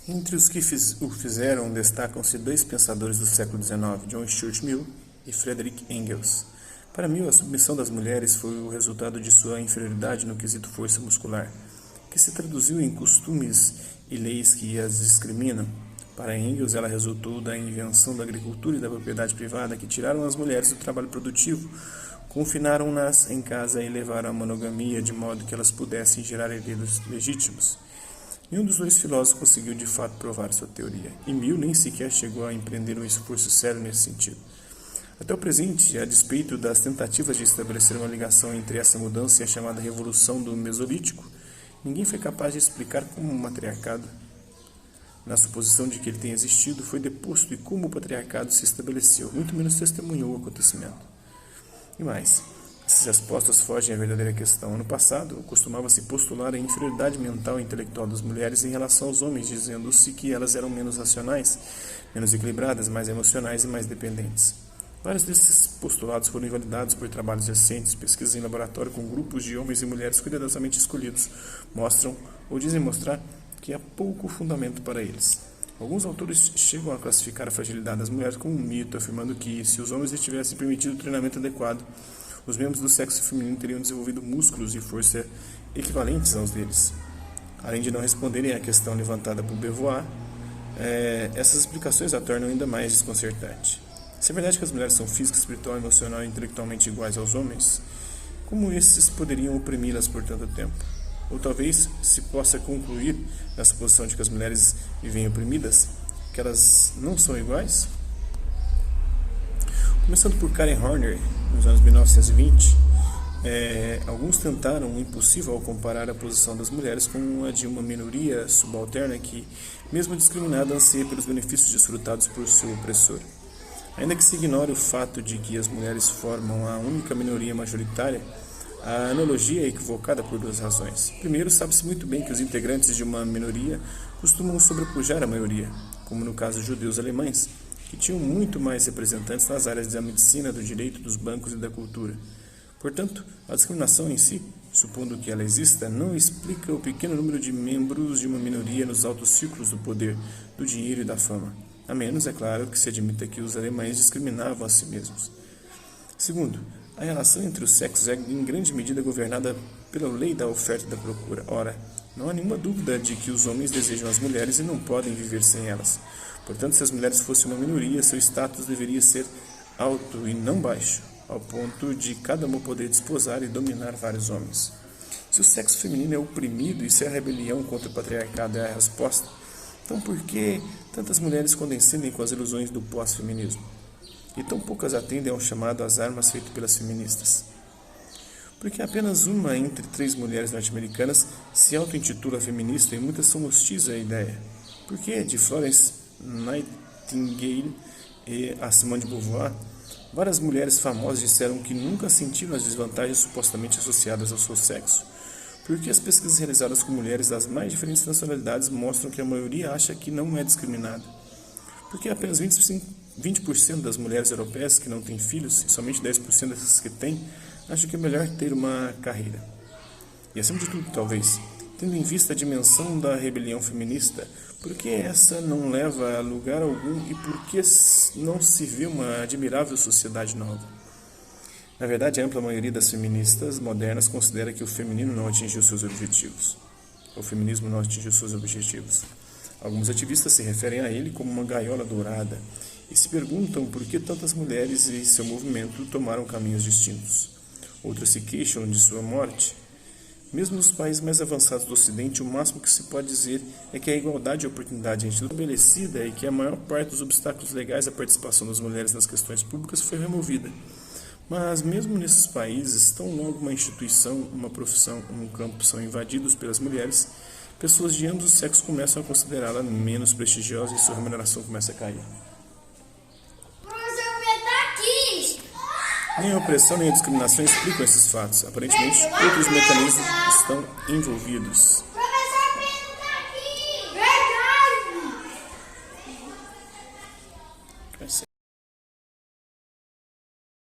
Entre os que o fizeram destacam-se dois pensadores do século XIX, John Stuart Mill e Friedrich Engels. Para Mill, a submissão das mulheres foi o resultado de sua inferioridade no quesito força muscular, que se traduziu em costumes e leis que as discriminam. Para Engels, ela resultou da invenção da agricultura e da propriedade privada que tiraram as mulheres do trabalho produtivo, confinaram-nas em casa e levaram à monogamia de modo que elas pudessem gerar herdeiros legítimos. Nenhum dos dois filósofos conseguiu de fato provar sua teoria, e Mill nem sequer chegou a empreender um esforço sério nesse sentido. Até o presente, a despeito das tentativas de estabelecer uma ligação entre essa mudança e a chamada Revolução do Mesolítico, ninguém foi capaz de explicar como o matriarcado, na suposição de que ele tenha existido, foi deposto e como o patriarcado se estabeleceu, muito menos testemunhou o acontecimento. E mais, essas respostas fogem à verdadeira questão. No passado, costumava-se postular a inferioridade mental e intelectual das mulheres em relação aos homens, dizendo-se que elas eram menos racionais, menos equilibradas, mais emocionais e mais dependentes. Vários desses postulados foram invalidados por trabalhos recentes. Pesquisas em laboratório com grupos de homens e mulheres cuidadosamente escolhidos mostram ou dizem mostrar que há pouco fundamento para eles. Alguns autores chegam a classificar a fragilidade das mulheres como um mito, afirmando que, se os homens lhes tivessem permitido o treinamento adequado, os membros do sexo feminino teriam desenvolvido músculos e força equivalentes aos deles. Além de não responderem à questão levantada por Beauvoir, essas explicações a tornam ainda mais desconcertante. Se é verdade que as mulheres são física, espiritual, emocional e intelectualmente iguais aos homens, como esses poderiam oprimi-las por tanto tempo? Ou talvez se possa concluir, na suposição de que as mulheres vivem oprimidas, que elas não são iguais? Começando por Karen Horner, nos anos 1920, alguns tentaram o impossível ao comparar a posição das mulheres com a de uma minoria subalterna que, mesmo discriminada, anseia pelos benefícios desfrutados por seu opressor. Ainda que se ignore o fato de que as mulheres formam a única minoria majoritária, a analogia é equivocada por duas razões. Primeiro, sabe-se muito bem que os integrantes de uma minoria costumam sobrepujar a maioria, como no caso dos judeus alemães, que tinham muito mais representantes nas áreas da medicina, do direito, dos bancos e da cultura. Portanto, a discriminação em si, supondo que ela exista, não explica o pequeno número de membros de uma minoria nos altos círculos do poder, do dinheiro e da fama, a menos, é claro, que se admita que os alemães discriminavam a si mesmos. Segundo, a relação entre os sexos é em grande medida governada pela lei da oferta e da procura. Ora, não há nenhuma dúvida de que os homens desejam as mulheres e não podem viver sem elas. Portanto, se as mulheres fossem uma minoria, seu status deveria ser alto e não baixo, ao ponto de cada uma poder desposar e dominar vários homens. Se o sexo feminino é oprimido e se a rebelião contra o patriarcado é a resposta, então por que tantas mulheres condescendem com as ilusões do pós-feminismo? E tão poucas atendem ao chamado às armas feito pelas feministas? Porque apenas uma entre 3 mulheres norte-americanas se auto-intitula feminista e muitas são hostis à ideia. Porque de Florence Nightingale e a Simone de Beauvoir, várias mulheres famosas disseram que nunca sentiram as desvantagens supostamente associadas ao seu sexo. Porque as pesquisas realizadas com mulheres das mais diferentes nacionalidades mostram que a maioria acha que não é discriminada. Porque apenas 20% das mulheres europeias que não têm filhos, e somente 10% dessas que têm, acham que é melhor ter uma carreira. E acima de tudo, talvez, tendo em vista a dimensão da rebelião feminista, por que essa não leva a lugar algum e por que não se vê uma admirável sociedade nova? Na verdade, a ampla maioria das feministas modernas considera que o feminino não atingiu seus objetivos. O feminismo não atingiu seus objetivos. Alguns ativistas se referem a ele como uma gaiola dourada e se perguntam por que tantas mulheres e seu movimento tomaram caminhos distintos. Outras se queixam de sua morte. Mesmo nos países mais avançados do Ocidente, o máximo que se pode dizer é que a igualdade de oportunidade é estabelecida e que a maior parte dos obstáculos legais à participação das mulheres nas questões públicas foi removida. Mas mesmo nesses países, tão logo uma instituição, uma profissão, um campo são invadidos pelas mulheres, pessoas de ambos os sexos começam a considerá-la menos prestigiosa e sua remuneração começa a cair. Nem a opressão nem a discriminação explicam esses fatos. Aparentemente, outros mecanismos estão envolvidos.